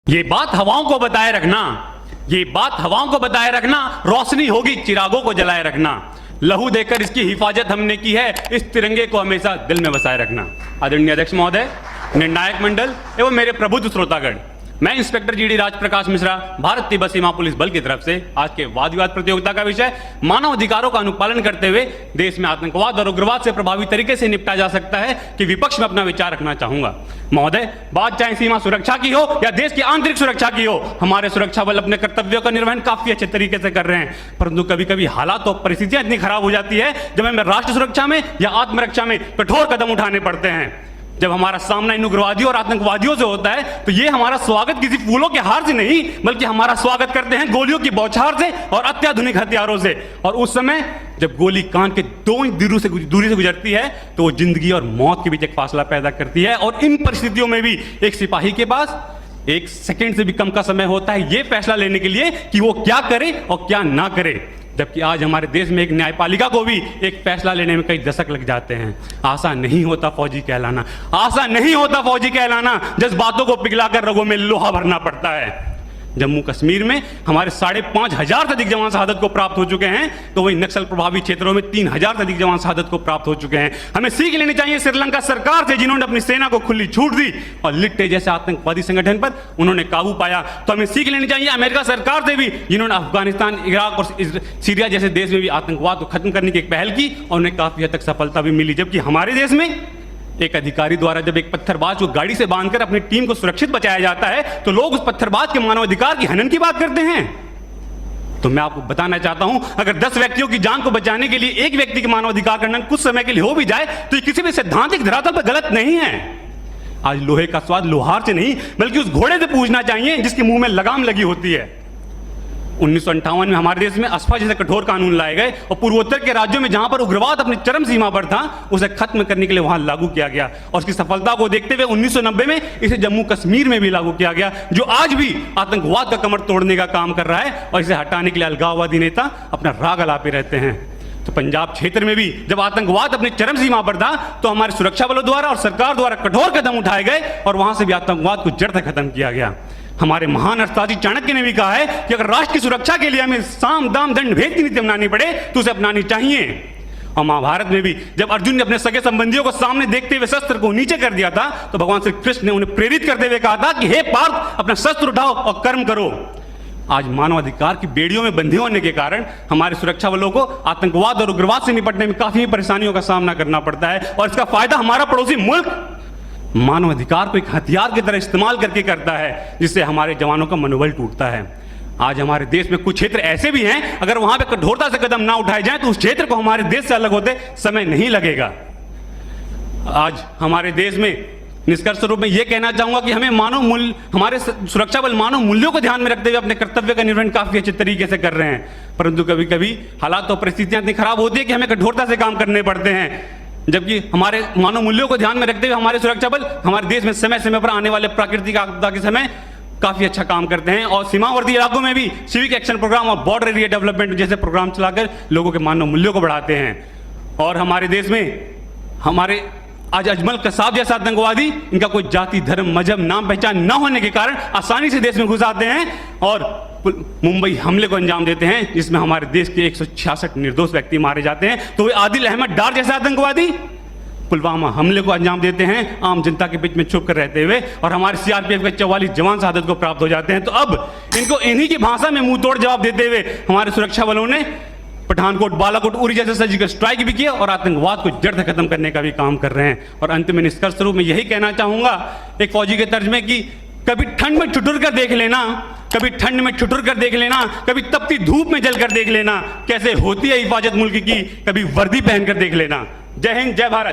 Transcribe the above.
ये बात हवाओं को बताए रखना, ये बात हवाओं को बताए रखना, रोशनी होगी चिरागों को जलाए रखना। लहू देकर इसकी हिफाजत हमने की है, इस तिरंगे को हमेशा दिल में बसाए रखना। आदरणीय अध्यक्ष महोदय, निर्णायक मंडल एवं मेरे प्रबुद्ध श्रोतागण, मैं इंस्पेक्टर जीडी राजप्रकाश मिश्रा, भारत तिब्बत सीमा पुलिस बल की तरफ से आज के वाद विवाद प्रतियोगिता का विषय मानव अधिकारों का अनुपालन करते हुए देश में आतंकवाद और उग्रवाद से प्रभावी तरीके से निपटा जा सकता है कि विपक्ष में अपना विचार रखना चाहूंगा। महोदय, बात चाहे सीमा सुरक्षा की हो या देश की आंतरिक सुरक्षा की हो, हमारे सुरक्षा बल अपने कर्तव्यों का निर्वहन काफी अच्छे तरीके से कर रहे हैं, परंतु कभी कभी हालात और परिस्थितियां इतनी खराब हो जाती है जब हमें राष्ट्र सुरक्षा में या आत्मरक्षा में कठोर कदम उठाने पड़ते हैं। जब हमारा सामना इन उग्रवादियों और आतंकवादियों से होता है तो ये हमारा स्वागत किसी फूलों के हार से नहीं, बल्कि हमारा स्वागत करते हैं गोलियों की बौछार से और अत्याधुनिक हथियारों से। और उस समय जब गोली कान के 2 इंच दूरी से गुजरती है तो वो जिंदगी और मौत के बीच एक फासला पैदा करती है। और इन परिस्थितियों में भी एक सिपाही के पास 1 सेकंड से भी कम का समय होता है ये फैसला लेने के लिए कि वो क्या करे और क्या ना करे। जबकि आज हमारे देश में एक न्यायपालिका को भी एक फैसला लेने में कई दशक लग जाते हैं। आसान नहीं होता फौजी कहलाना, आसान नहीं होता फौजी कहलाना, जज्बातों को पिघलाकर रगों में लोहा भरना पड़ता है। जम्मू कश्मीर में हमारे 5,500 से अधिक जवान शहादत को प्राप्त हो चुके हैं, तो वही नक्सल प्रभावित क्षेत्रों में 3,000 से अधिक जवान शहादत को प्राप्त हो चुके हैं। हमें सीख लेनी चाहिए श्रीलंका सरकार से, जिन्होंने अपनी सेना को खुली छूट दी और लिट्टे जैसे आतंकवादी संगठन पर उन्होंने काबू पाया। तो हमें सीख लेनी चाहिए अमेरिका सरकार से भी, जिन्होंने अफगानिस्तान, इराक और सीरिया जैसे देश में भी आतंकवाद को खत्म करने की एक पहल की और उन्हें काफी हद तक सफलता भी मिली। जबकि हमारे देश में एक अधिकारी द्वारा जब एक पत्थरबाज को गाड़ी से बांधकर अपनी टीम को सुरक्षित बचाया जाता है तो लोग उस पत्थरबाज के मानवाधिकार की हनन की बात करते हैं। तो मैं आपको बताना चाहता हूं, अगर 10 व्यक्तियों की जान को बचाने के लिए एक व्यक्ति के मानवाधिकार का हनन कुछ समय के लिए हो भी जाए तो ये किसी भी सैद्धांतिक धरातल पर गलत नहीं है। आज लोहे का स्वाद लोहार से नहीं बल्कि उस घोड़े से पूछना चाहिए जिसके मुंह में लगाम लगी होती है। 1958 में हमारे देश में अस्फा जैसे कठोर कानून लाए गए और पूर्वोत्तर के राज्यों में जहां पर उग्रवाद अपनी चरम सीमा पर था उसे खत्म करने के लिए वहां लागू किया गया। और उसकी सफलता को देखते हुए 1990 में इसे जम्मू कश्मीर में भी लागू किया गया, जो आज भी आतंकवाद का कमर तोड़ने का काम कर रहा है और इसे हटाने के लिए अलगाववादी नेता अपना राग अलापे रहते हैं। तो पंजाब क्षेत्र में भी जब आतंकवाद अपनी चरम सीमा पर था तो हमारे सुरक्षा बलों द्वारा और सरकार द्वारा कठोर कदम उठाए गए और वहां से भी आतंकवाद को जड़ से खत्म किया गया। हमारे महान अर्थशास्त्री चाणक्य ने भी कहा है कि अगर राष्ट्र की सुरक्षा के लिए हमें साम दाम दंड भेद की नीति अपनानी पड़े तो उसे अपनानी चाहिए। और महाभारत में भी जब अर्जुन ने अपने सगे संबंधियों को सामने देखते हुए शस्त्र को नीचे कर दिया था तो भगवान श्री कृष्ण ने उन्हें प्रेरित करते हुए कहा था कि हे पार्थ, अपना शस्त्र उठाओ और कर्म करो। आज मानवाधिकार की बेड़ियों में बंधे होने के कारण हमारे सुरक्षा बलों को आतंकवाद और उग्रवाद से निपटने में काफी परेशानियों का सामना करना पड़ता है और इसका फायदा हमारा पड़ोसी मुल्क मानवाधिकार को एक हथियार की तरह इस्तेमाल करके करता है, जिससे हमारे जवानों का मनोबल टूटता है। आज हमारे देश में कुछ क्षेत्र ऐसे भी हैं, अगर वहां पे कठोरता से कदम ना उठाए जाएं तो उस क्षेत्र को हमारे देश से अलग होते समय नहीं लगेगा। आज हमारे देश में निष्कर्ष रूप में यह कहना चाहूंगा कि हमें मानव मूल्य, हमारे सुरक्षा बल मानव मूल्यों को ध्यान में रखते हुए अपने कर्तव्य का निर्वहन काफी अच्छे तरीके से कर रहे हैं, परंतु कभी कभी हालात और परिस्थितियां इतनी खराब होती है कि हमें कठोरता से काम करने पड़ते हैं। जबकि हमारे मानव मूल्यों को ध्यान में रखते हुए हमारे सुरक्षा बल हमारे देश में समय समय पर आने वाले प्राकृतिक आपदा के समय काफी अच्छा काम करते हैं और सीमावर्ती इलाकों में भी सिविक एक्शन प्रोग्राम और बॉर्डर एरिया डेवलपमेंट जैसे प्रोग्राम चलाकर लोगों के मानव मूल्यों को बढ़ाते हैं। और हमारे देश में हमारे आज अजमल कसाब जैसा आतंकवादी, इनका कोई जाति, धर्म, मजहब, नाम पहचान न होने के कारण आसानी से देश में घुस आते हैं और मुंबई हमले को अंजाम देते हैं जिसमें हमारे देश के 166 निर्दोष व्यक्ति मारे जाते हैं। तो वे आदिल अहमद डार जैसे आतंकवादी पुलवामा हमले को अंजाम देते हैं आम जनता के बीच में छुप कर रहते हुए और हमारे सीआरपीएफ के 44 जवान शहादत को प्राप्त हो जाते हैं। तो अब इनको इन्हीं की भाषा में मुंह तोड़ जवाब देते हुए हमारे सुरक्षा बलों ने पठानकोट, बालाकोट, उरी जैसे सर्जिकल स्ट्राइक भी किया और आतंकवाद को जड़ से खत्म करने का भी काम कर रहे हैं। और अंत में निष्कर्ष रूप में यही कहना चाहूंगा एक फौजी के तर्ज में कि कभी ठंड में ठिठुर कर देख लेना, कभी ठंड में ठिठुर कर देख लेना, कभी तपती धूप में जल कर देख लेना कैसे होती है हिफाजत मुल्क की, कभी वर्दी पहनकर देख लेना। जय हिंद, जय भारत।